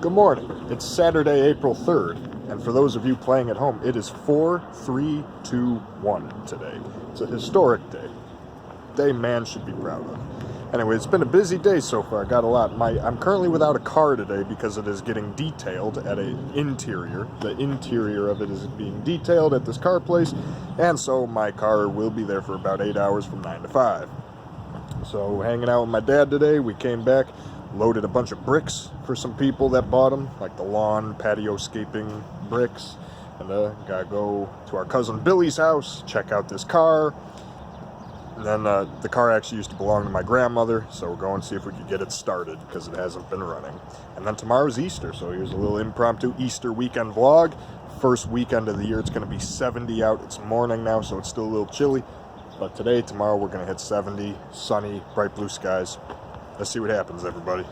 Good morning. It's Saturday, April 3rd, and for those of you playing at home, it is 4-3-2-1 today. It's a historic day. Day man should be proud of. Anyway, it's been a busy day so far. Got a lot. I'm currently without a car today because it is getting detailed at an interior. The interior of it is being detailed at this car place, and so my car will be there for about 8 hours from 9 to 5. So hanging out with my dad today, we came back, loaded a bunch of bricks for some people that bought them, like the lawn, patio scaping bricks, and gotta go to our cousin Billy's house, check out this car, and then the car actually used to belong to my grandmother, so we're going to see if we could get it started, because it hasn't been running. And then tomorrow's Easter, so here's a little impromptu Easter weekend vlog. First weekend of the year. It's going to be 70 out. It's morning now, so it's still a little chilly. But today, tomorrow, we're going to hit 70, sunny, bright blue skies. Let's see what happens, everybody.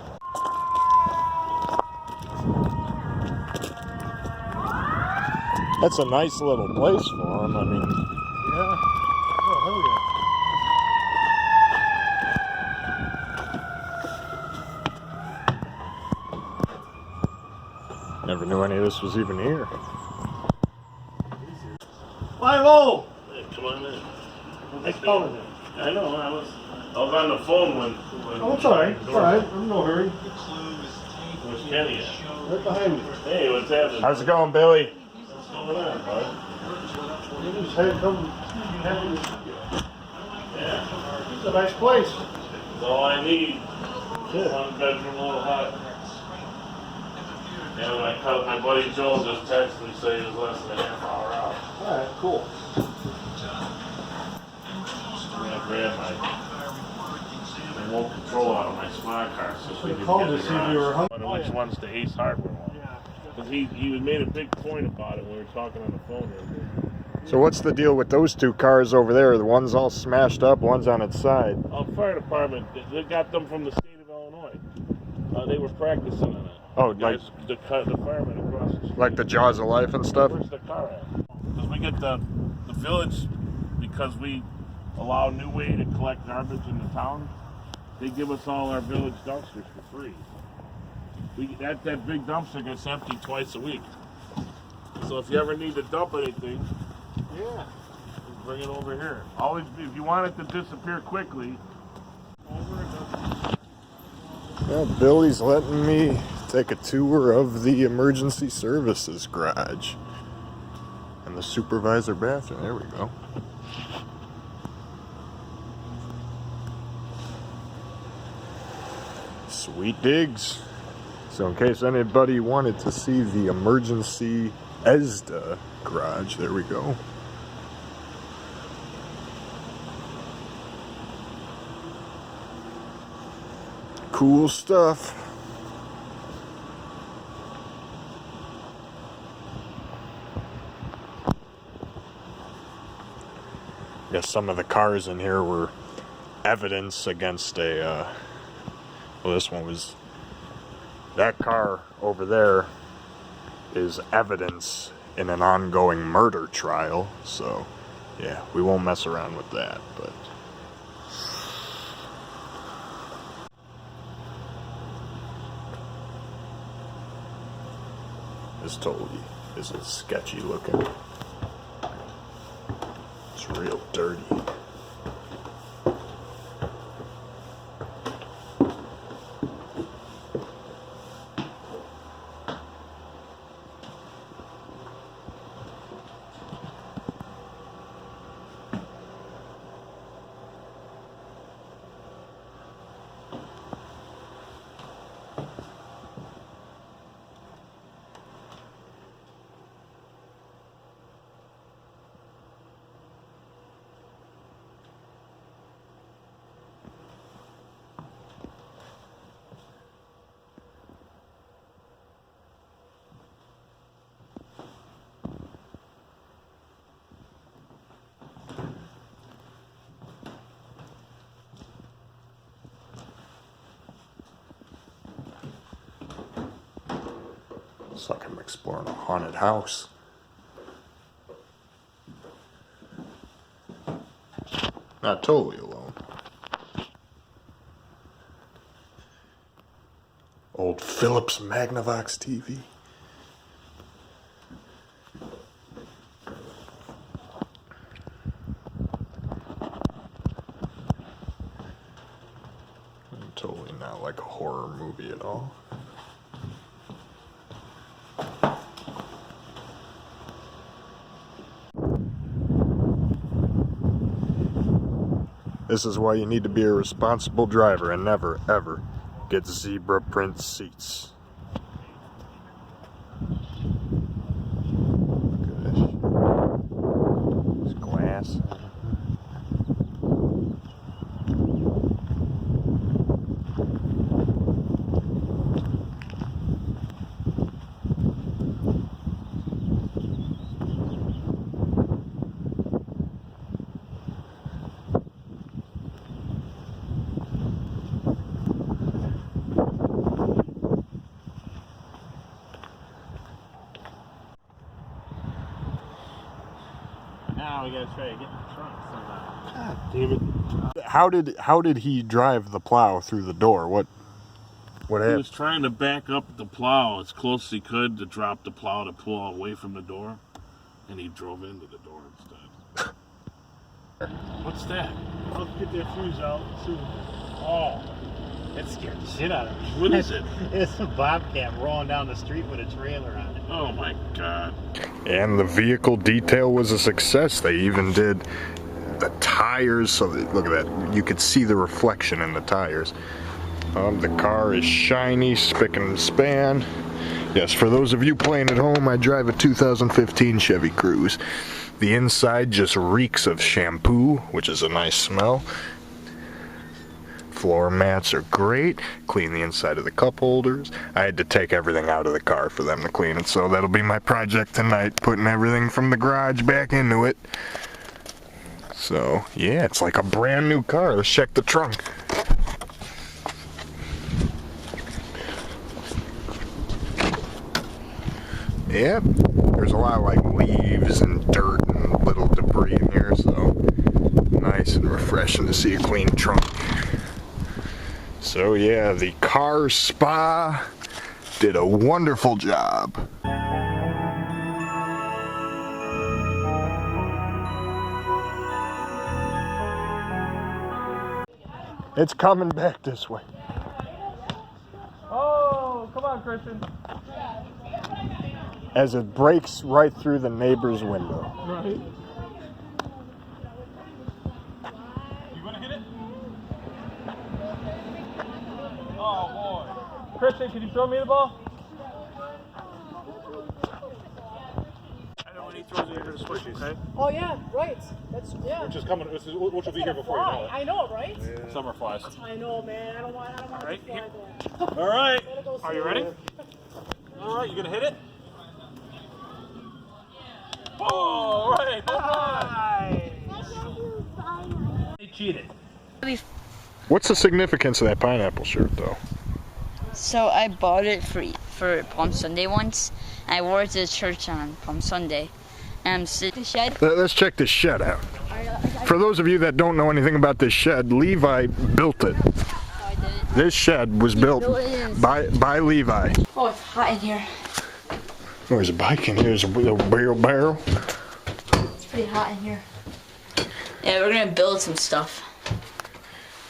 That's a nice little place for him. I mean, yeah. Oh, hell yeah. Never knew any of this was even here. 5-0! Hey, come on in. Nice calling it. I know, I was on the phone when Oh, it's alright. It's alright. I'm in no hurry. Where's Kenny at? Right behind me. Hey, what's happening? How's it going, Billy? What's going on, bud? You just had come. Yeah. It's a nice place. That's all I need. One bedroom, little hut. Yeah, my buddy Joel just texted and said he was less than a half hour out. Alright, cool. I'm gonna grab my remote control out of my squad car so we can Called get to the see if you were garage. hungry. Which one's the Ace Hardware one? Because he made a big point about it when we were talking on the phone earlier. So what's the deal with those two cars over there? The one's all smashed up, one's on its side. Fire department, they got them from the state of Illinois. They were practicing on it. Oh, Guys, the firemen across the street. Like the Jaws of Life and stuff? Where's the car at? Because we get the village, because we allow New Way to collect garbage in the town, they give us all our village dumpsters for free. That big dumpster gets emptied twice a week. So if you ever need to dump anything, Yeah. just bring it over here. Always, if you want it to disappear quickly, Well, Billy's letting me take a tour of the emergency services garage and the supervisor bathroom. There we go. Sweet digs. So in case anybody wanted to see the emergency ESDA garage, there we go. Cool stuff. I guess some of the cars in here were evidence against well, this one was, that car over there is evidence in an ongoing murder trial, so yeah, we won't mess around with that, but this totally isn't sketchy looking. It's real dirty. Looks like I'm exploring a haunted house. Not totally alone. Old Philips Magnavox TV. Totally not like a horror movie at all. This is why you need to be a responsible driver and never, ever get zebra print seats. Look at this. There's glass. Now we gotta try to get in the trunk somehow. God damn it. How did he drive the plow through the door? What He happened? was trying to back up the plow as close as he could to drop the plow to pull away from the door, and he drove into the door instead. What's that? Let's get their fuse out soon. Oh, That scared the shit out of me. what is it? It's a bobcat rolling down the street with a trailer on it. Oh my God. And the vehicle detail was a success. They even did the tires, so that, look at that. You could see the reflection in the tires. The car is shiny, spick and span. Yes, for those of you playing at home, I drive a 2015 Chevy Cruze. The inside just reeks of shampoo, which is a nice smell. Floor mats are great. Clean the inside of the cup holders. I had to take everything out of the car for them to clean it, so that'll be my project tonight, putting everything from the garage back into it. So, yeah, it's like a brand new car. Let's check the trunk. Yep, there's a lot of like leaves and dirt and little debris in here, so nice and refreshing to see a clean trunk. So yeah, the car spa did a wonderful job. It's coming back this way. Oh, come on, Christian. As it breaks right through the neighbor's window. Right. You gonna hit it? Oh boy. Christian, can you throw me the ball? I know when he throws it, you're gonna switch, okay? Oh yeah, right. That's yeah. Which is coming, which will be here before you know it. I know, right? Yeah. Summer flies. I know, man. I don't want Right, to fly here. there. All right. Gotta go Are you see ready? it. All right, you gonna hit it? Oh, right. They cheated. What's the significance of that pineapple shirt, though? So I bought it for Palm Sunday once, and I wore it to church on Palm Sunday. And I'm sitting in the shed. Let's check this shed out. For those of you that don't know anything about this shed, Levi built it. I did it. This shed was built by Levi. Oh, it's hot in here. Oh, there's a bike in here. There's a barrel. It's pretty hot in here. Yeah, we're gonna build some stuff.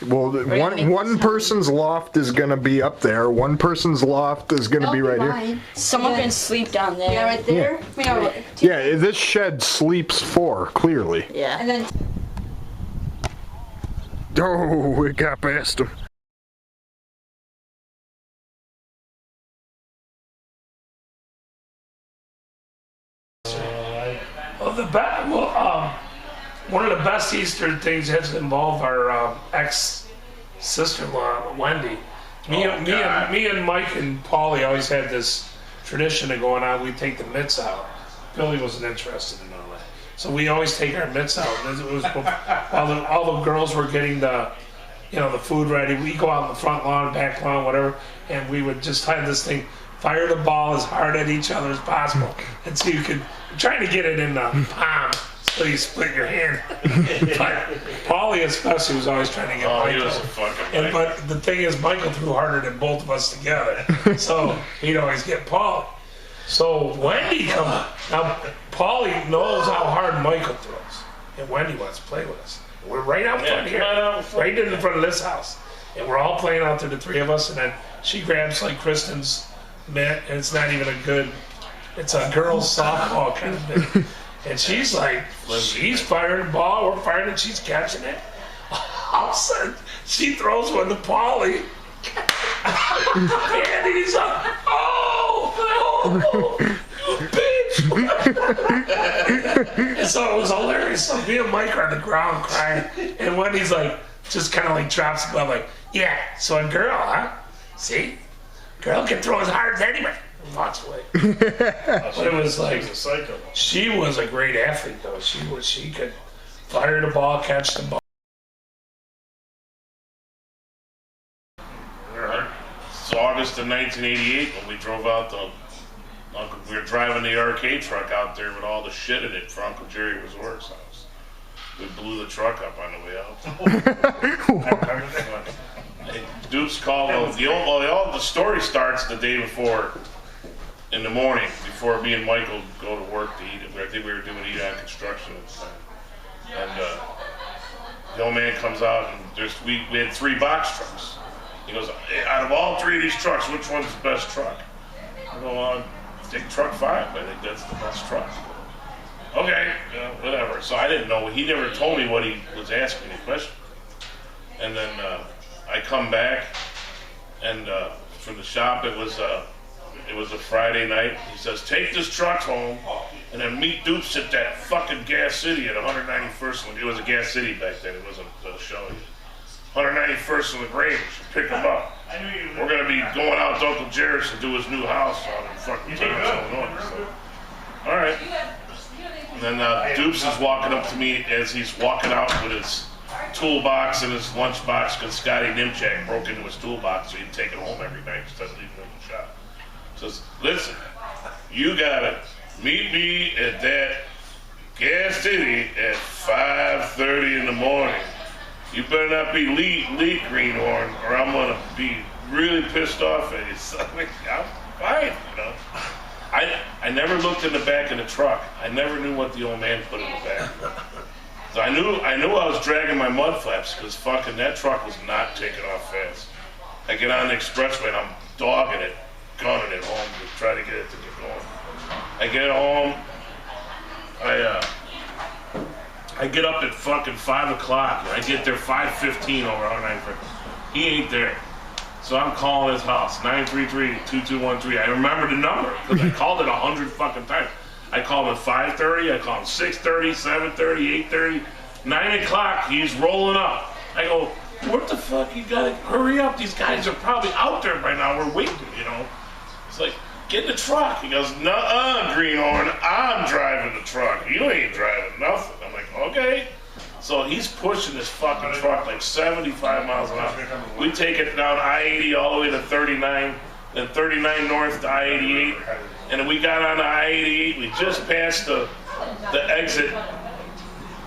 Well, gonna make one this person's loft is gonna be up there. One person's loft is gonna be right here. Someone can sleep down there. Yeah, right there. We know. Yeah, this shed sleeps four, clearly. Yeah. And then Oh, we got past him. One of the best Easter things has involved our ex-sister-in-law, Wendy. Me and Mike and Paulie always had this tradition of going out. We'd take the mitts out. Billy wasn't interested in all that, so we always take our mitts out. And it was all the girls were getting the food ready. We go out in the front lawn, back lawn, whatever, and we would just have this thing. Fire the ball as hard at each other as possible, and so you could trying to get it in the palm. so you split your hand. But Paulie especially was always trying to get Oh, he Michael. was a fucking. And, but the thing is, Michael threw harder than both of us together. So he'd always get Paulie. So Wendy comes. Now, Paulie knows how hard Michael throws. And Wendy wants to play with us. We're right out front here. Right in front of this house. And we're all playing out there, the three of us. And then she grabs like Kristen's mitt. And it's not even a good, it's a girls' softball kind of thing. And she's like, she's firing the ball. We're firing it. She's catching it. All of a sudden, she throws one to Paulie. And he's like, oh, you bitch. And so it was hilarious. So me and Mike are on the ground crying. And Wendy's like, just kind of like drops the glove, like, yeah, so a girl, huh? See? Girl can throw as hard as anybody. And walks away. But it was like, she was a great athlete, though. She could fire the ball, catch the ball. It's August of 1988 when we drove out we were driving the arcade truck out there with all the shit in it for Uncle Jerry Resort's house. We blew the truck up on the way out. Dukes called. The story starts the day before, in the morning, before me and Michael go to work to eat. I think we were doing eat on construction at the time. And the old man comes out and we had 3 box trucks. He goes, out of all 3 of these trucks, which one's the best truck? I go, take truck 5. I think that's the best truck. Okay, whatever. So I didn't know. He never told me what he was asking me question. And then I come back, and from the shop, it was a Friday night. He says, take this truck home, and then meet Dupes at that fucking Gas City at 191st. It was a Gas City back then. It wasn't a show. 191st and LaGrange, pick him up. We're going to be going out to Uncle Jerry's to do his new house out in fucking Torrance, Illinois. So, all right. And then Dupes is walking up to me as he's walking out with his toolbox and his lunchbox because Scotty Nimchak broke into his toolbox so he'd take it home every night instead of leaving it in the shop. Says, listen, you got to meet me at that Gas City at 5:30 in the morning. You better not be lead greenhorn, or I'm gonna be really pissed off at you. So I'm fine, you know. I never looked in the back of the truck. I never knew what the old man put in the back. So I knew I was dragging my mud flaps because fucking that truck was not taking off fast. I get on the expressway and I'm dogging it, gunning it home to try to get it to get going. I get home. I get up at fucking 5 o'clock. I get there 5:15 over on 9:30. He ain't there. So I'm calling his house, 933-2213. I remember the number because I called it 100 fucking times. I called him at 5:30, I called him 6:30, 7:30, 8:30. 9 o'clock, he's rolling up. I go, what the fuck, you gotta hurry up. These guys are probably out there by now. We're waiting, you know. It's like, get in the truck. He goes, nuh-uh, Greenhorn, I'm driving the truck. You ain't driving nothing. I'm like, okay. So he's pushing this fucking truck like 75 miles an hour. We take it down I-80 all the way to 39, then 39 north to I-88. And then we got on I-88. We just passed the exit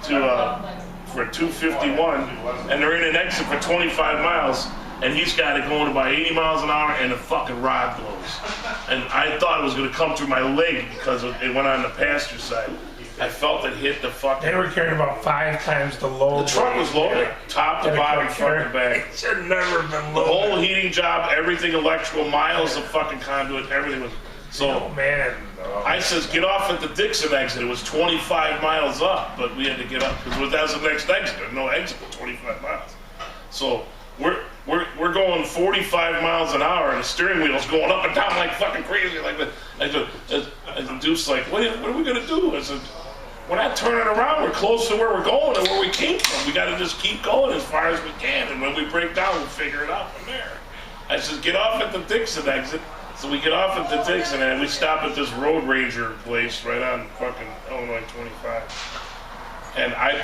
for 251. And they're in an exit for 25 miles. And he's got it going about 80 miles an hour, and the fucking rod blows. And I thought it was going to come through my leg because it went on the passenger side. I felt it hit the fucking... They were carrying about 5 times the load. The truck was loaded, top to bottom, front to back. It should never been loaded. The whole heating job, everything electrical, miles of fucking conduit, everything was... So, man. I says, get off at the Dixon exit. It was 25 miles up, but we had to get up because that was the next exit. There's no exit but 25 miles. So, we're going 45 miles an hour, and the steering wheel's going up and down like fucking crazy, like that. And the Deuce's like, what are we gonna do? I said, we're not turning around. We're close to where we're going and where we came from. We gotta just keep going as far as we can, and when we break down, we'll figure it out from there. I said, get off at the Dixon exit. So we get off at the Dixon, and we stop at this Road Ranger place right on fucking Illinois 25. And I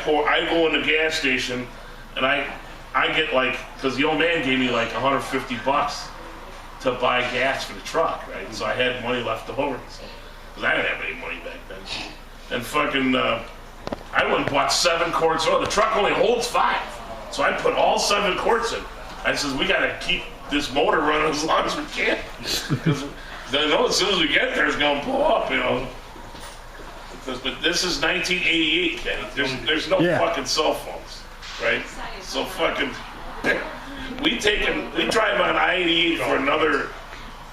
go in the gas station, and I get like, because the old man gave me like $150 to buy gas for the truck, right? And so I had money left over, because I didn't have any money back then. And fucking, I went and bought 7 quarts of oil. The truck only holds 5. So I put all 7 quarts in. I says, we got to keep this motor running as long as we can. Because I know as soon as we get there, it's going to blow up, you know. But this is 1988, Kenny. There's no fucking cell phones, right? So fucking, we drive on I-88 for another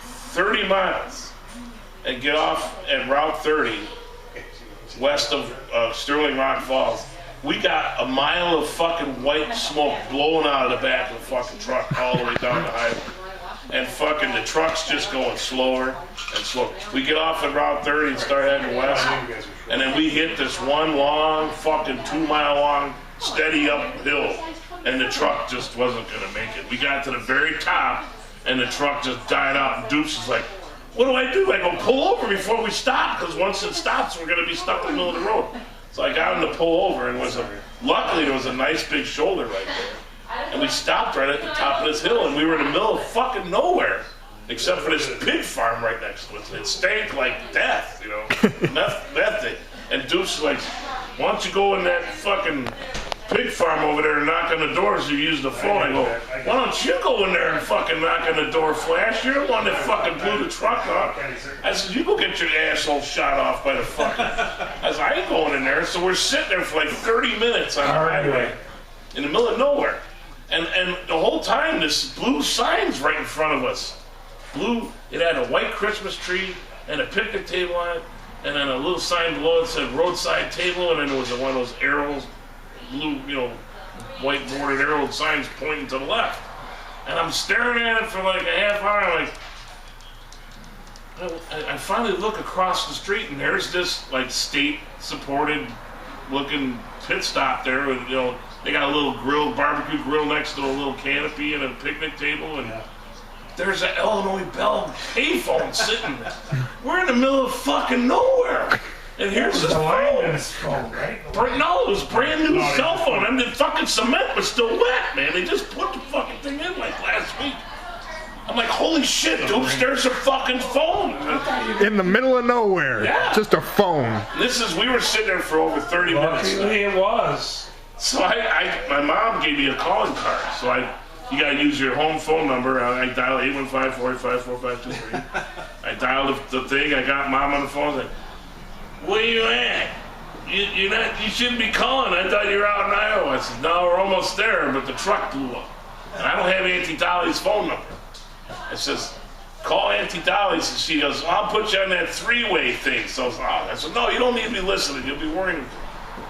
30 miles and get off at Route 30 west of Sterling Rock Falls. We got a mile of fucking white smoke blowing out of the back of the fucking truck all the way down the highway. And fucking the truck's just going slower and slower. We get off at Route 30 and start heading west, and then we hit this one long, fucking 2-mile long, steady uphill, and the truck just wasn't gonna make it. We got to the very top, and the truck just died out, and Deuce is like, what do? I go, pull over before we stop, because once it stops, we're gonna be stuck in the middle of the road. So I got him to pull over, and luckily there was a nice big shoulder right there. And we stopped right at the top of this hill, and we were in the middle of fucking nowhere, except for this pig farm right next to us. It stank like death, you know, meth thing. And Deuce was like, why don't you go in that fucking pig farm over there and knock on the doors? You use the phone. I go, why don't you go in there and fucking knock on the door, Flash? You're the one that fucking blew the truck up. I said, you go get your asshole shot off by the fucking... I said, I ain't going in there. So we're sitting there for like 30 minutes on the highway in the middle of nowhere. And the whole time, this blue sign's right in front of us. Blue, it had a white Christmas tree and a picnic table on it, and then a little sign below it said roadside table, and then there was one of those arrows, blue, you know, white bordered arrow signs pointing to the left. And I'm staring at it for like a half hour, and I finally look across the street, and there's this like state-supported looking pit stop there with, you know, they got a little barbecue grill next to a little canopy and a picnic table, and there's an Illinois Bell payphone sitting there. We're in the middle of fucking nowhere, and here's this phone. Right? No, it was a brand new cell phone. I mean, the fucking cement was still wet, man. They just put the fucking thing in like last week. I'm like, holy shit, dude, there's a fucking phone. In the middle of nowhere. Yeah. Just a phone. We were sitting there for over 30 minutes. Luckily it was. So my mom gave me a calling card. So you gotta use your home phone number. I dialed 815-485-4523. I dialed the thing. I got mom on the phone. I was like, where you at? You shouldn't be calling. I thought you were out in Iowa. I said, no, we're almost there, but the truck blew up. And I don't have Auntie Dolly's phone number. I says, call Auntie Dolly's, and she goes, I'll put you on that 3-way thing. So I said, no, you don't need to be listening. You'll be worrying.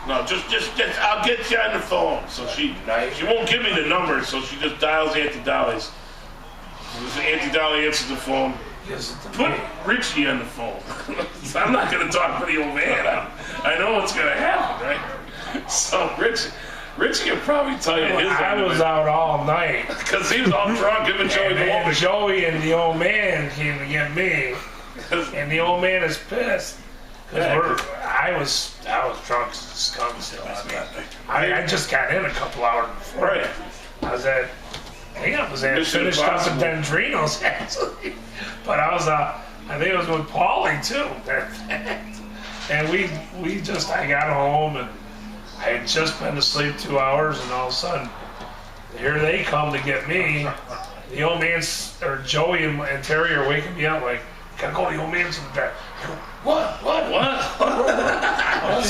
No, just I'll get you on the phone. So she won't give me the number, so she just dials Auntie Dolly's. Auntie Dolly answers the phone. Put Richie on the phone. I'm not going to talk to the old man. I know what's going to happen, right? So Richie can probably tell you his. I was out all night. Because he was all drunk, giving Joey the and Joey and the old man came to get me. And the old man is pissed. Because I was drunk as a skunk still. I just got in a couple hours before. Right. I think I was finished up in Dendrinos, actually. But I think it was with Paulie, too. And I got home, and I had just been asleep 2 hours, and all of a sudden, here they come to get me. The old man, or Joey and Terry are waking me up like, gotta go, the old man's in the back. What? What's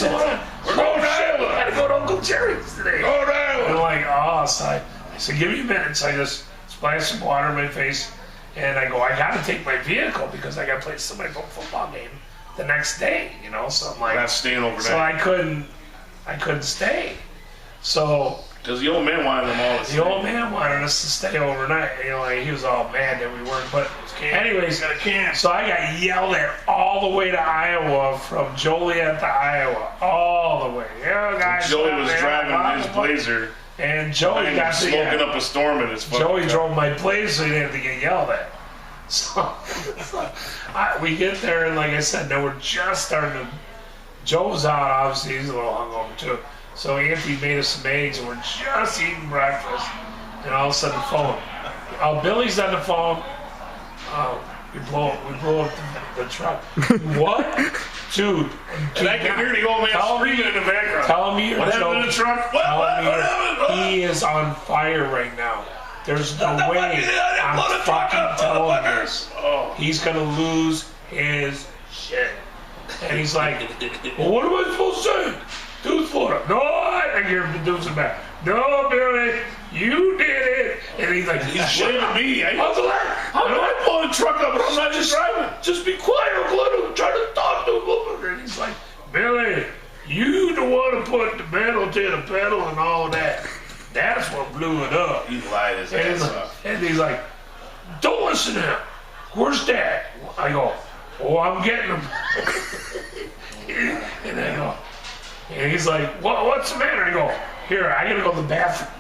going on? We're going to Iowa. I gotta go to Uncle Jerry's today. Go to Iowa. And I'm like, so I said, give me a minute. So I just splashed some water in my face, and I go, I gotta take my vehicle because I gotta play somebody's football game the next day, you know. So I'm like, not staying overnight. So I couldn't stay. So because the old man wanted them all to stay. The old man wanted us to stay overnight. You know, like he was all mad that we weren't. But anyways, so I got yelled at all the way to Iowa, from Joliet toIowa, all the way. Yeah, guys. Joey was driving his Blazer, and Joey got smoking up a storm in his phone. Joey drove my Blazer, so he didn't have to get yelled at. So we get there, and like I said, now we're just starting to. Joe's out, obviously, he's a little hungover too. So Auntie made us some eggs, and we're just eating breakfast, and all of a sudden the phone. Billy's on the phone. We blow up the truck. What? Dude, And I can hear the old man screaming in the background. tell me your What happened joke. in the truck? What happened? He is on fire right now. There's no Blow way the I'm truck fucking up, telling motherfuckers. this. Oh. He's gonna lose his shit. And he's like, well, what am I supposed to say? Dude's Florida. No, I hear the dude's back. No, Billy, you did it. And he's like, He's blaming me. I was like, How do I pull the truck up and I'm not just driving? just be quiet. I'm trying to talk to him. And he's like, Billy, you the one who put the pedal to the pedal and all that. That's what blew it up. He lied his And ass he's, off. and he's like, don't listen to him. Where's Dad? I go, oh, I'm getting him. And I go, and he's like, what's the matter? I go, here, I gotta go to the bathroom.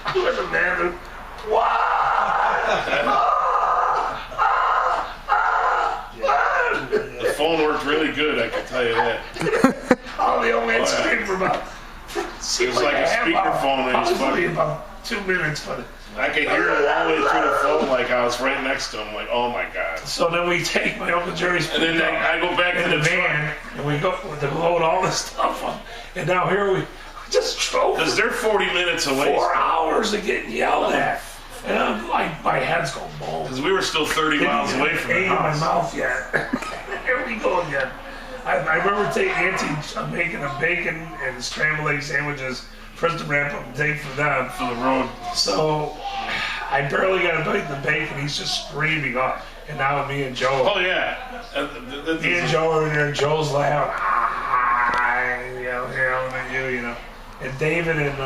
I go to the bathroom. The phone worked really good, I can tell you that. All the old man Oh, yeah. screamed for about, It was like a half speakerphone and he's possibly fucking. about 2 minutes, but. I could hear him all the way through the phone like I was right next to him. Like, oh my god. So then we take my Uncle Jerry's And then I go back in to the the van and we go to load all this stuff up. And now here we just drove because they're 40 minutes away. 4 hours of getting yelled at. And I'm like, my head's going boom. Because we were still 30 miles away from the Ain't in my house. mouth yet. Here we go again. I remember taking Auntie making a bacon and scrambled egg sandwiches for us to wrap up and take for them. For the road. So I barely got to bite the bacon. He's just screaming up. And now me and Joe. Oh yeah. Me and Joe are in there, and Joe's laughing. You know, at you know. And David and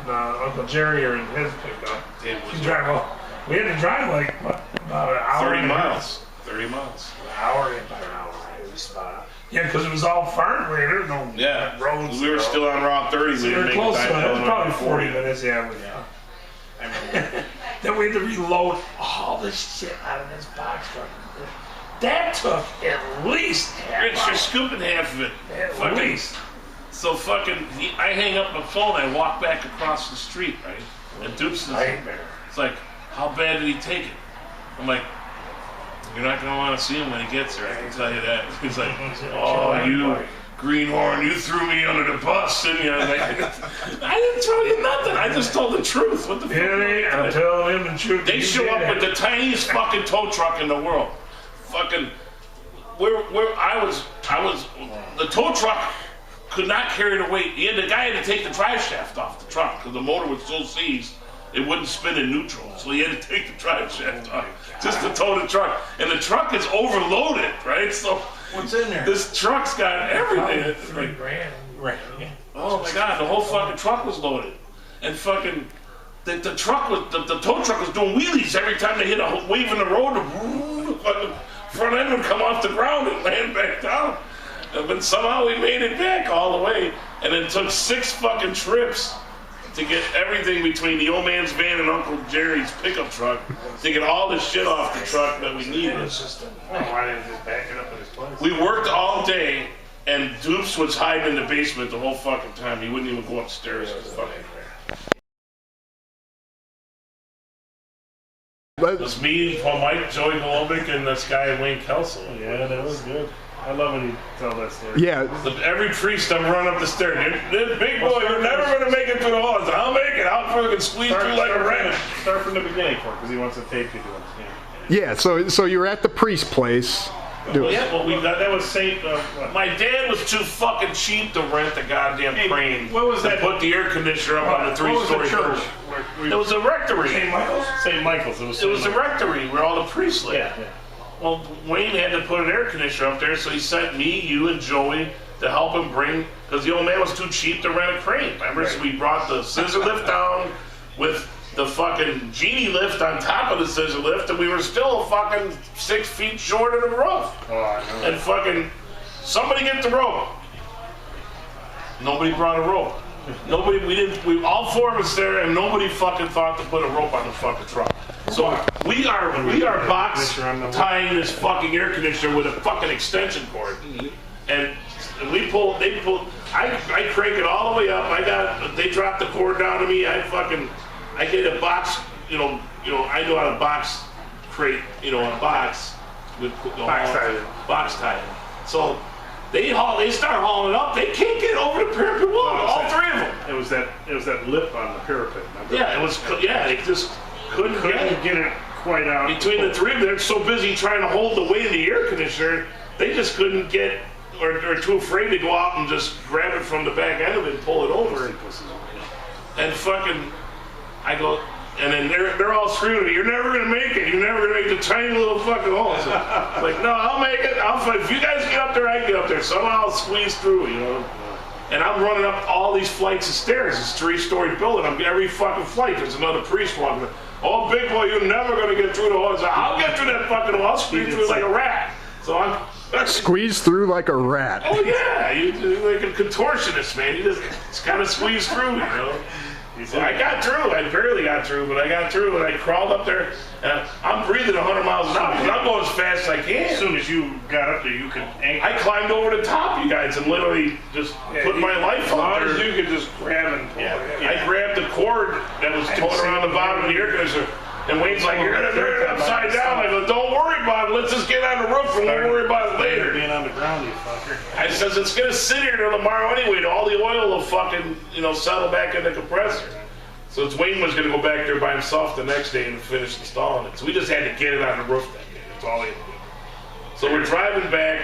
Uncle Jerry are in his pickup. We had to drive like what, about an hour. 30 miles. 30 miles. An hour, about an hour. It was yeah, because it was all farm land. There was no roads. We were still on Route 30. So We we were didn't make close it to back it. It was to probably Illinois 40 minutes. Yeah. I remember. Then we had to reload all this shit out of this box truck. That took at least half Rich, hour. you're scooping half of it. At Fucking- least. So I hang up the phone. I walk back across the street, right? And Dupes is Nightmare. it's like, how bad did he take it? I'm like, you're not gonna want to see him when he gets there. I can tell you that. He's like, oh, you greenhorn, you threw me under the bus, didn't you? I'm like, I didn't tell you nothing. I just told the truth. What the Really? I'm fuck? telling him the truth. They You show did up it. with the tiniest fucking tow truck in the world. Fucking, the tow truck could not carry the weight. The guy had to take the drive shaft off the truck because the motor was so seized it wouldn't spin in neutral. So he had to take the drive shaft off just to tow the truck. And the truck is overloaded, right? So What's in there? this truck's got everything. It's $3 like, grand. Right. oh my god, the whole fucking truck was loaded. And fucking the truck was the tow truck was doing wheelies every time they hit a wave in the road. The fucking front end would come off the ground and land back down. But somehow we made it back all the way. And it took 6 fucking trips to get everything between the old man's van and Uncle Jerry's pickup truck to get all the shit off the truck that we needed. It's just why didn't just back it up in his place? We worked all day, and Dupes was hiding in the basement the whole fucking time. He wouldn't even go upstairs. It was me, Paul Mike, Joey Golobic, and this guy Wayne Kelso. Yeah, that was good. I love when you tell that story. Yeah, Every priest I'm running up the stairs. This big boy, you're never gonna make it through the halls. I'll make it. I'll fucking squeeze through like a rat. Start from the beginning for it, because he wants to tape you doing it. yeah. So you were at the priest place. Well, yeah, well, That was Saint. What? my dad was too fucking cheap to rent the goddamn crane. what was to that? Put the air conditioner up on the What was the 3-story church? building. It was a rectory. St. Michael's. It was a rectory where all the priests lived. Yeah. Well, Wayne had to put an air conditioner up there, so he sent me, you, and Joey to help him bring, because the old man was too cheap to rent a crane. Remember? So we brought the scissor lift down with the fucking genie lift on top of the scissor lift, and we were still fucking 6 feet short of the roof. Oh, I know. And fucking, somebody get the rope. Nobody brought a rope. All 4 of us there, and nobody fucking thought to put a rope on the fucking truck. So we are box tying this fucking air conditioner with a fucking extension cord, and they pulled. I crank it all the way up. They dropped the cord down to me. I get a box. I know how to box crate. A box, with the Box tie. So they start hauling it up. They can't get over the parapet wall. All three of them. It was that lip on the parapet. Yeah, it was. Yeah, they just couldn't get it quite out. Between the three of them, they're so busy trying to hold the weight of the air conditioner, they just couldn't get, or too afraid to go out and just grab it from the back end of it and pull it over. And fucking, I go, and then they're all screaming, "You're never gonna make it. You're never gonna make the tiny little fucking hole." So, like, no, I'll make it. If you guys get up there, I get up there. Somehow I'll squeeze through, you know. And I'm running up all these flights of stairs. It's a 3-story building. Every fucking flight, there's another priest walking. "Oh, big boy, you're never gonna get through the hole." So I'll get through that fucking hole. I'll squeeze through like a rat. So I'm Squeeze through like a rat. Oh yeah, you're like a contortionist, man. You just kind of squeeze through, you know. So I got through. I barely got through, but I got through, and I crawled up there, and I'm breathing 100 miles an hour, because I'm going as fast as I can. As soon as you got up there, you could anchor. I climbed over the top, you guys, and literally just put my life up there. As long as you could just grab and pull it. I grabbed the cord that was towing around the bottom of the air conditioner, and Wayne's like, "You're gonna turn it upside down." I go, "Don't worry about it. Let's just get on the roof, and we'll worry about it later." Being on the ground, you fucker. I says, "It's gonna sit here till tomorrow anyway. All the oil will fucking, settle back in the compressor." So Wayne was gonna go back there by himself the next day and finish installing it. So we just had to get it on the roof that day. That's all he had to do. So we're driving back.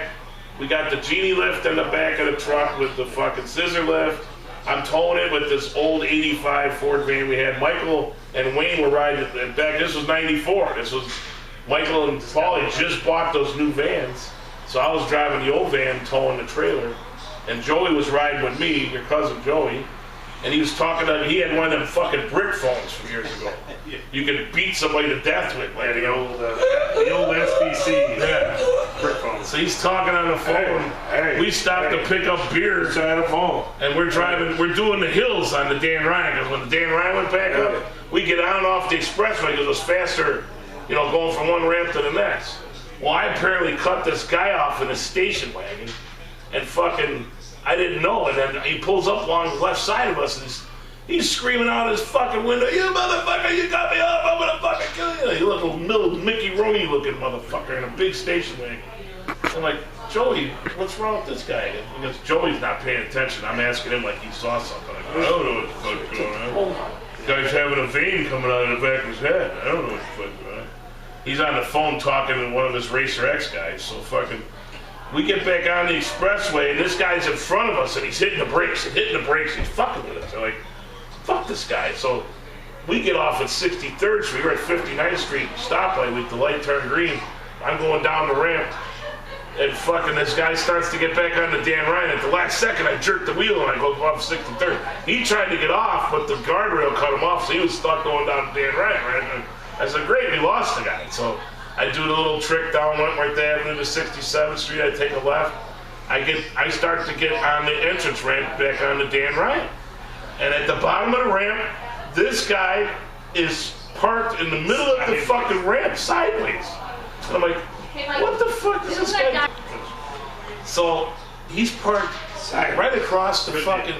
We got the genie lift in the back of the truck with the fucking scissor lift. I'm towing it with this old 85 Ford van we had. Michael and Wayne were riding it back. This was 94. This was Michael and Paul had just bought those new vans. So I was driving the old van, towing the trailer. And Joey was riding with me, your cousin Joey. And he was talking to, he had one of them fucking brick phones from years ago. You could beat somebody to death with, like, the old SBC brick phone. So he's talking on the phone. We stopped to pick up beer on the phone. and we're doing the hills on the Dan Ryan, because when the Dan Ryan went back up, we get on and off the expressway because it was faster, going from one ramp to the next. Well, I apparently cut this guy off in a station wagon, and fucking, I didn't know, and then he pulls up along the left side of us, and he's screaming out his fucking window, "You motherfucker, you got me up, I'm gonna fucking kill you." He looked a little Mickey Rooney looking motherfucker in a big station wagon. I'm like, "Joey, what's wrong with this guy?" Because Joey's not paying attention. I'm asking him like he saw something. I don't know what the fuck's going on. The guy's having a vein coming out of the back of his head. I don't know what the fuck's going on. He's on the phone talking to one of his Racer X guys, so fucking... We get back on the expressway, and this guy's in front of us, and he's hitting the brakes, he's fucking with us. They're like, fuck this guy. So we get off at 63rd Street, we're at 59th Street, stoplight, with the light turned green. I'm going down the ramp, and fucking this guy starts to get back on the Dan Ryan. At the last second, I jerk the wheel, and I go off 63rd. He tried to get off, but the guardrail cut him off, so he was stuck going down the Dan Ryan, right? And I said, great, we lost the guy. So I do the little trick down Wentworth Avenue to 67th Street. I take a left. I start to get on the entrance ramp back on the Dan Ryan. And at the bottom of the ramp, this guy is parked in the middle of the fucking ramp sideways. And I'm like, what the fuck is this guy? So he's parked right across the fucking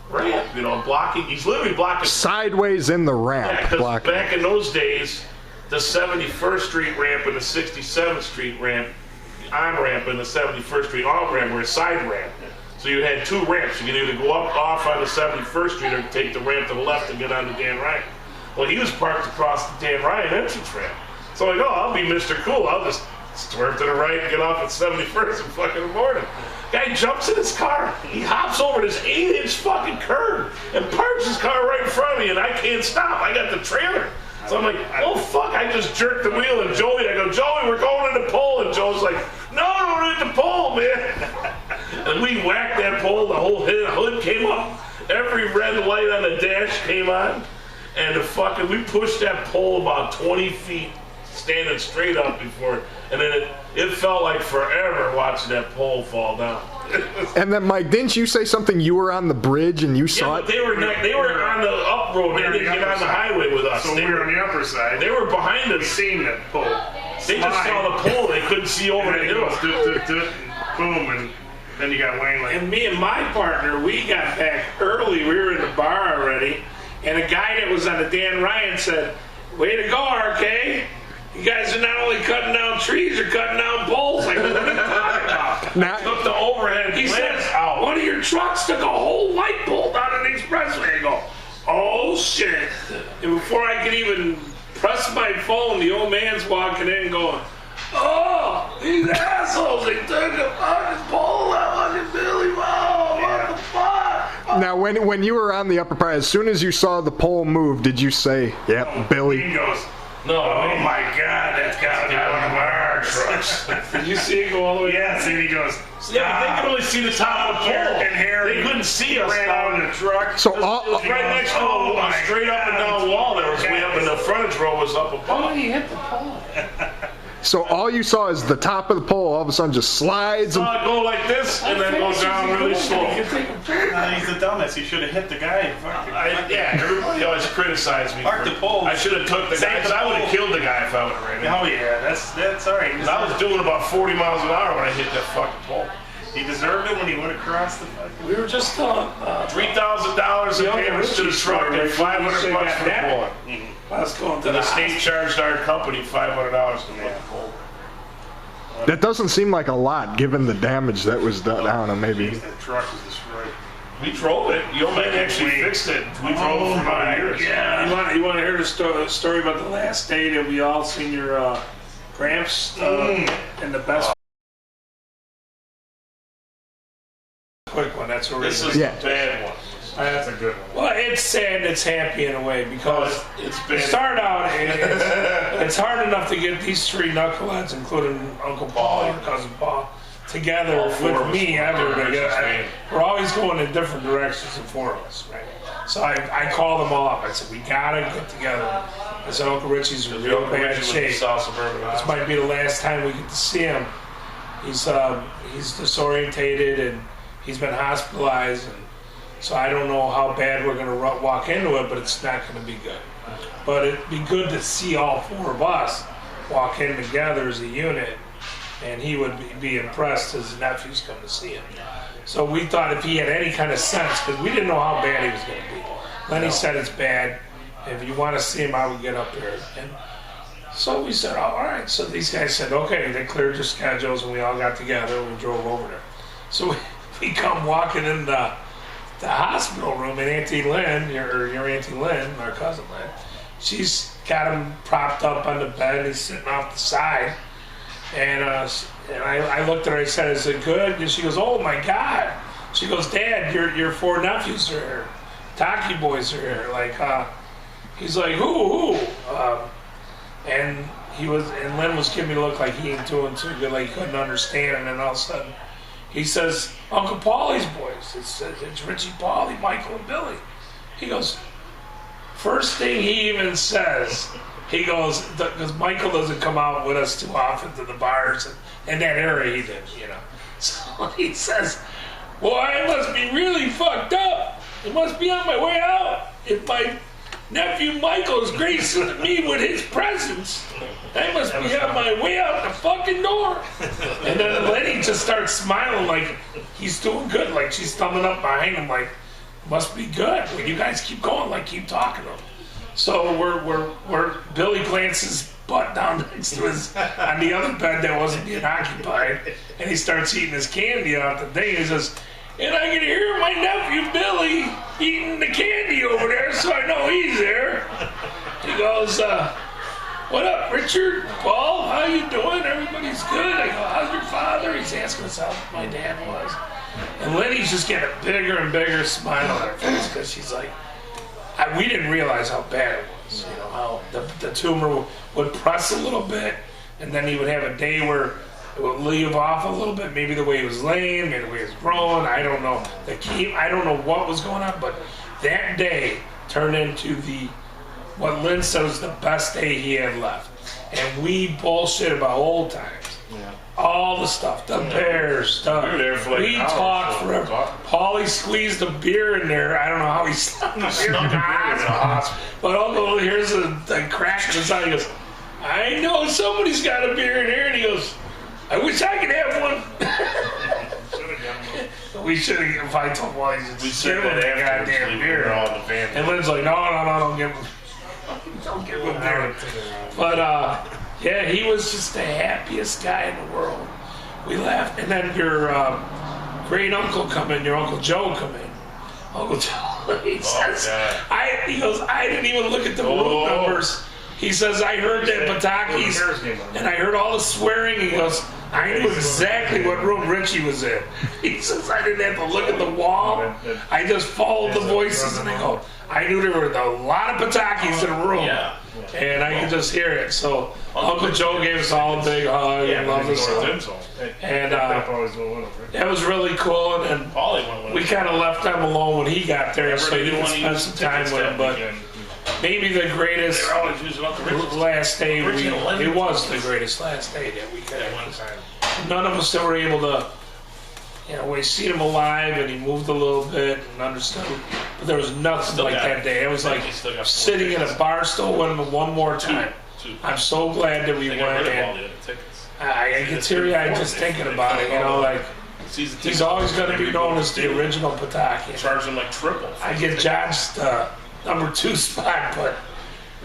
ramp, blocking. He's literally blocking. Sideways in the ramp. Yeah, 'cause blocking. back in those days, the 71st Street ramp and the 67th Street ramp, on-ramp, and the 71st Street off-ramp were a side ramp. So you had two ramps. You could either go off on the 71st Street or take the ramp to the left and get on the Dan Ryan. Well, he was parked across the Dan Ryan entrance ramp. So I'm like, I'll be Mr. Cool. I'll just swerve to the right and get off at 71st and fucking avoid him. Guy jumps in his car. He hops over this 8-inch fucking curb and parks his car right in front of me, and I can't stop. I got the trailer. So I'm like, oh fuck, I just jerked the wheel, and I go, Joey, we're going to the pole. And Joe's like, no, we're at the pole, man. And we whacked that pole, the whole hood came up, every red light on the dash came on, and we pushed that pole about 20 feet, standing straight up before, and then it felt like forever watching that pole fall down. And then, Mike, didn't you say something? You were on the bridge and you saw it? They were on the up road. They didn't get on the highway with us. So we were on the upper side. They were behind us. We seen that pole. They just saw the pole. They couldn't see over the hill. Boom, and then you got Wayne like. And me and my partner, we got back early. We were in the bar already, and a guy that was on the Dan Ryan said, "Way to go, RK." You guys are not only cutting down trees, you're cutting down poles. Like, what are you talking about? Now, Took the overhead He lamps says, out. one of your trucks took a whole light pole down an expressway. I go, oh shit. And before I could even press my phone, the old man's walking in going, oh, these assholes, they took a fucking pole out fucking Billy. Whoa, what the fuck? now, when you were on the upper part, as soon as you saw the pole move, did you say, "Yep, Billy"? He goes, No, oh my God, that's gotta be one of our trucks. Did you see it go all the way Yes, and he goes, yeah, they could only see the top of the pole. And Harry They couldn't see us ran out down in the truck. So It was right next to a straight up and down wall. There was way up, and the frontage row was up above. he hit the pole. So all you saw is the top of the pole all of a sudden just slides. And, Saw it go like this and then go down really slow. He's a dumbass. He should have hit the guy. Yeah, everybody always criticized me. Mark the pole. I should have took the guy, because I would have killed the guy if I would have ran Oh him. yeah, that's all right. 'Cause I was doing about 40 miles an hour when I hit that fucking pole. He deserved it when he went across the fucking. We were just telling $3,000 in Yeah, payments to the Richie truck story, and $500 Richie bucks got for the that. pole. I was going to And the the state charged our company $500 to put the pole. that doesn't seem like a lot given the damage that was done. I don't know, maybe. The truck was destroyed. We drove it. Your man actually fixed it. We drove it for about years. You want to hear the story about the last day that we all seen your Gramps and the best. Quick one. That's where This is Yeah. a bad one. That's a good one. Well, it's sad. It's happy in a way because It's it been started out. It's hard enough to get these three knuckleheads, including Uncle Paul and Cousin Paul, together All four with of us me were ever. directions. We're always going in different directions, the four of us, right? So I called them all up. I said, we gotta get together. I said, Uncle Richie's in real bad shape. South Suburban This might be the last time we get to see him. He's disorientated and he's been hospitalized, and so I don't know how bad we're going to walk into it, but it's not going to be good. But it'd be good to see all four of us walk in together as a unit, and he would be impressed. His nephews come to see him. So we thought if he had any kind of sense, because we didn't know how bad he was going to be. Lenny said it's bad. If you want to see him, I would get up there. And so we said, all right. So these guys said, okay. They cleared their schedules, and we all got together, and we drove over there. So we come walking in the hospital room, and Auntie Lynn, your Auntie Lynn, our cousin Lynn, she's got him propped up on the bed, and he's sitting off the side. And I looked at her, I said, is it good? And she goes, oh my God. She goes, Dad, your four nephews are here. Taki boys are here. Like, he's like, who? And Lynn was giving me a look like he ain't doing too good, like he couldn't understand. And then all of a sudden, he says, Uncle Paulie's boys. It's Richie, Paulie, Michael, and Billy. He goes, first thing he even says, he goes, because Michael doesn't come out with us too often to the bars, and in that area he did, you know. So he says, boy, I must be really fucked up. It must be on my way out. If my nephew Michael's gracing me with his presence, I must be on my way out the fucking door. And then Lenny just starts smiling like he's doing good, like she's thumbing up behind him like, must be good. When you guys keep going, like keep talking to him. So we're Billy plants his butt down next to his on the other bed that wasn't being occupied, and he starts eating his candy off the thing. He says, and I can hear my nephew Billy eating the candy over there, so I know he's there. He goes, what up, Richard? Paul, how you doing? Everybody's good. I go, how's your father? He's asking us how my dad was. And Lenny's just getting a bigger and bigger smile on her face because she's like, we didn't realize how bad it was. You know, how the tumor would press a little bit, and then he would have a day where it would leave off a little bit, maybe the way he was laying, maybe the way he was growing. I don't know. I don't know what was going on, but that day turned into what Lynn said was the best day he had left. And we bullshit about old times. Yeah. All the stuff, the bears stuff. We were there for like we an hour, talked so forever. Paulie squeezed a beer in there. I don't know how he snuck the beer in the hospital. But Uncle, here's the crack in his eye. He goes, I know somebody's got a beer in here. And he goes, I wish I could have one. We should have. If I told Wally, We said that after goddamn we were beer. all in the van. And Lynn's like, no, don't give him. Don't give him beer. But Yeah, he was just the happiest guy in the world. We laughed, and then your great uncle come in, your Uncle Joe come in. Uncle Joe, he says, he goes, I didn't even look at the room numbers. He says, I heard that Pataki's, and I heard all the swearing. He goes, I knew exactly what room Richie was in. He says, I didn't have to look at the wall. I just followed the voices, and I go, I knew there were a lot of Pataki's in the room. Yeah. And I could just hear it. So Uncle Joe gave us all a big hug and loved us all. And that was really cool. And then we kind of left them alone when he got there, so he didn't spend some time with him. But maybe the greatest last day, it was the greatest last day that we could have. None of us that were able to, we seen him alive and he moved a little bit and understood. But there was nothing like that day. It was like sitting in a bar still winning one more time. I'm so glad that we went. And I get teary-eyed just thinking about it. Like he's always going to be known as the original Pataki. Charge him like triple. I get judged the number 2 spot, but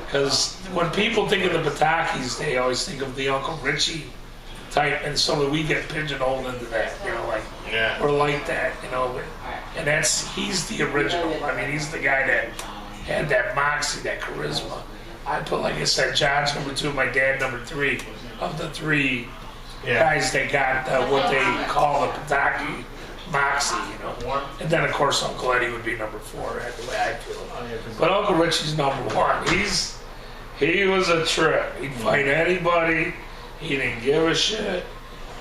because when people think of the Patakis, they always think of the Uncle Richie type, and so we get pigeonholed into that. We're like that, and he's the original. I mean, he's the guy that had that moxie, that charisma. I put, like I said, John's number 2, my dad number 3 of the 3 guys that got what they call the Pataki moxie, And then, of course, Uncle Eddie would be number 4, that's the way I feel. But Uncle Richie's number 1. He was a trip. He'd fight anybody. He didn't give a shit.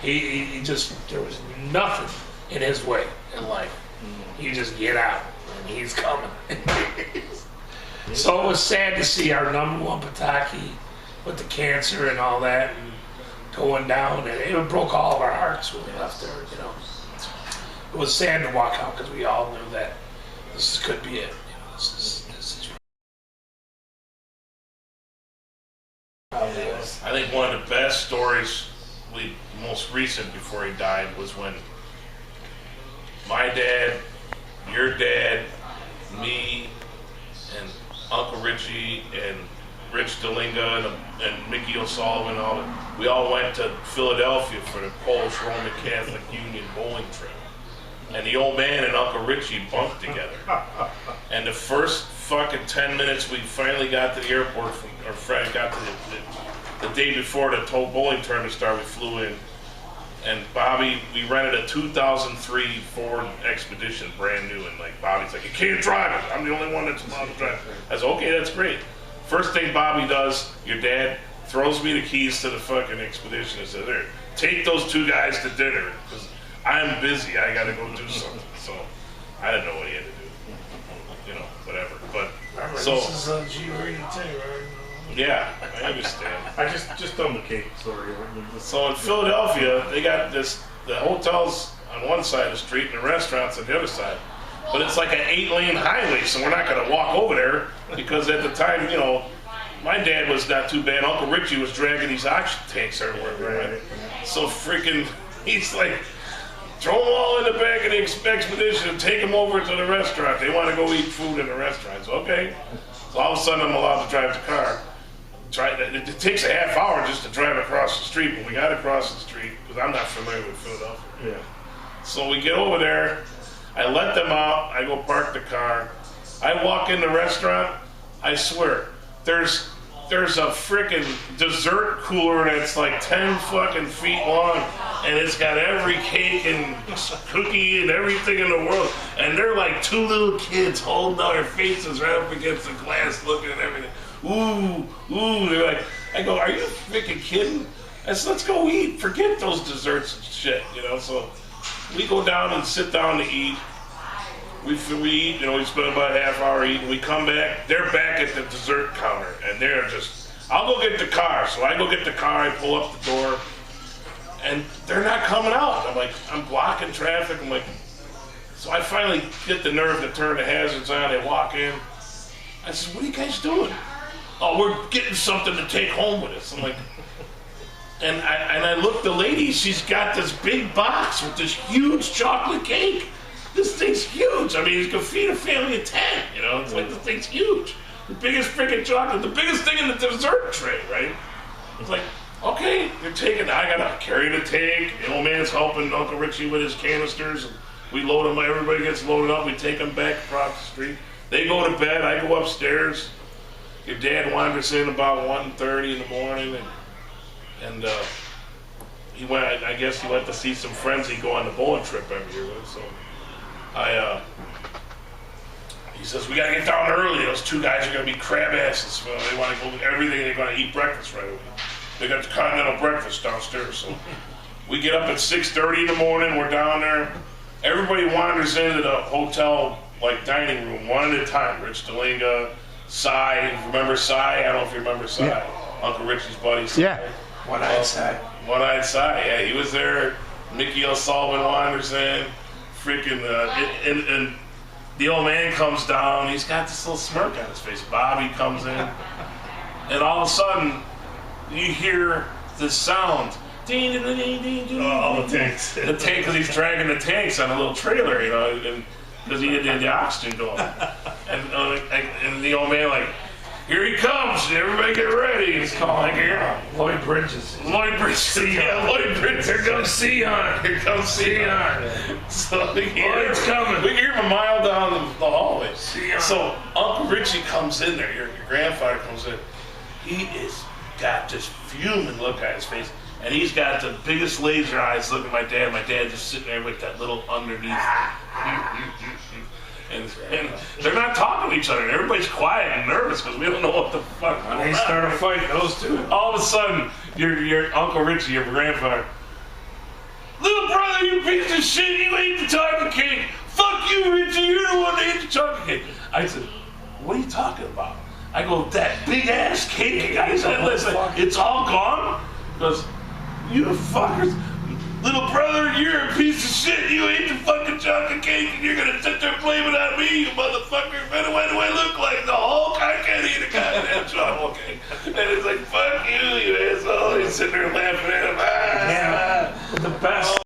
He just, there was nothing in his way in life. You just get out, and he's coming. So it was sad to see our number 1 Pataki with the cancer and all that and going down, and it broke all of our hearts when we left there, It was sad to walk out because we all knew that this could be it. This is I think one of the best stories, most recent before he died, was when my dad, your dad, me, and Uncle Richie, and Rich Delinga, and Mickey O'Sullivan, we all went to Philadelphia for the Polish Roman Catholic Union bowling trip. And the old man and Uncle Richie bunked together. And the first fucking 10 minutes we finally got to the airport, got to the day before the bowling tournament started, we flew in. And Bobby, we rented a 2003 Ford Expedition, brand new. And Bobby's like, you can't drive it. I'm the only one that's allowed to drive it. I said, okay, that's great. First thing Bobby does, your dad throws me the keys to the fucking Expedition and says, there, take those 2 guys to dinner. I'm busy. I got to go do something. So I didn't know what he had to do. Whatever. But so this is G-rated too, right? Yeah, I understand. I just tell them the cake story. So in Philadelphia, they got the hotels on one side of the street and the restaurants on the other side. But it's like an 8-lane highway, so we're not going to walk over there because at the time, my dad was not too bad. Uncle Richie was dragging these oxygen tanks everywhere. Right? So freaking, he's like, throw them all in the back of the Expedition and take them over to the restaurant. They want to go eat food in the restaurant. So, okay. So all of a sudden I'm allowed to drive the car. It takes a half hour just to drive across the street, but we got across the street because I'm not familiar with Philadelphia. Yeah. So we get over there. I let them out. I go park the car. I walk in the restaurant. I swear, there's a freaking dessert cooler that's like 10 fucking feet long, and it's got every cake and cookie and everything in the world. And they're like 2 little kids holding their faces right up against the glass, looking at everything. Ooh, they're like, I go, are you freaking kidding? I said, let's go eat. Forget those desserts and shit, So we go down and sit down to eat. We eat, we spend about a half hour eating. We come back, they're back at the dessert counter, and they're just, I'll go get the car. So I go get the car, I pull up the door, and they're not coming out. I'm like, I'm blocking traffic. I'm like, so I finally get the nerve to turn the hazards on. They walk in. I said, what are you guys doing? Oh, we're getting something to take home with us. I'm like, and I look, the lady, she's got this big box with this huge chocolate cake. This thing's huge. I mean, it could feed a family of 10, It's like, this thing's huge. The biggest freaking chocolate, the biggest thing in the dessert tray, right? It's like, Okay, you're taking. I gotta carry the tank. The old man's helping Uncle Richie with his canisters. And we load them. Everybody gets loaded up. We take them back across the street. They go to bed. I go upstairs. Your dad wanders in about 1:30 in the morning, and he went. I guess he went to see some friends. He go on the bowling trip every year with. So he says we gotta get down early. Those two guys are gonna be crab asses. They want to go do everything. They're gonna eat breakfast right away. They got the continental breakfast downstairs. So we get up at 6:30 in the morning. We're down there. Everybody wanders into the hotel like dining room one at a time. Rich Delinga, Cy. Remember Cy? I don't know if you remember Cy. Yeah. Uncle Richie's buddy. Cy. Yeah. One-eyed Cy. One-eyed Cy. Yeah, he was there. Mickey O'Sullivan wanders in. Freaking and the old man comes down. He's got this little smirk on his face. Bobby comes in, and all of a sudden, you hear this sound. Ding, ding, ding, ding, ding. All the tanks. The tank, because he's dragging the tanks on a little trailer, you know, and because he had the oxygen going. And the old man, like, here he comes, everybody get ready. He's calling, like, here. Lloyd Bridges. Lloyd Bridges. Yeah, Lloyd Bridges. Here comes Sion. Here comes Sion. So Lloyd's coming. We can hear him a mile down the hallway. Sion. So Uncle Richie comes in there, your grandfather comes in. He is got this fuming look on his face. And he's got the biggest laser eyes looking at my dad. My dad just sitting there with that little underneath. And they're not talking to each other. Everybody's quiet and nervous because we don't know what the fuck. When they start a fight, those two. All of a sudden, your Uncle Richie, your grandfather, little brother, you piece of shit, you ate the chocolate cake. Fuck you, Richie, you're the one that ate the chocolate cake. I said, what are you talking about? I go, that big ass cake. I said, listen, it's all gone? Because you fuckers, little brother, you're a piece of shit. You ate the fucking chocolate cake and you're gonna sit there blaming on me, you motherfucker. What do I look like? The Hulk? I can't eat a goddamn chocolate cake. And it's like, fuck you, you asshole. He's sitting there laughing at him. Yeah, the best.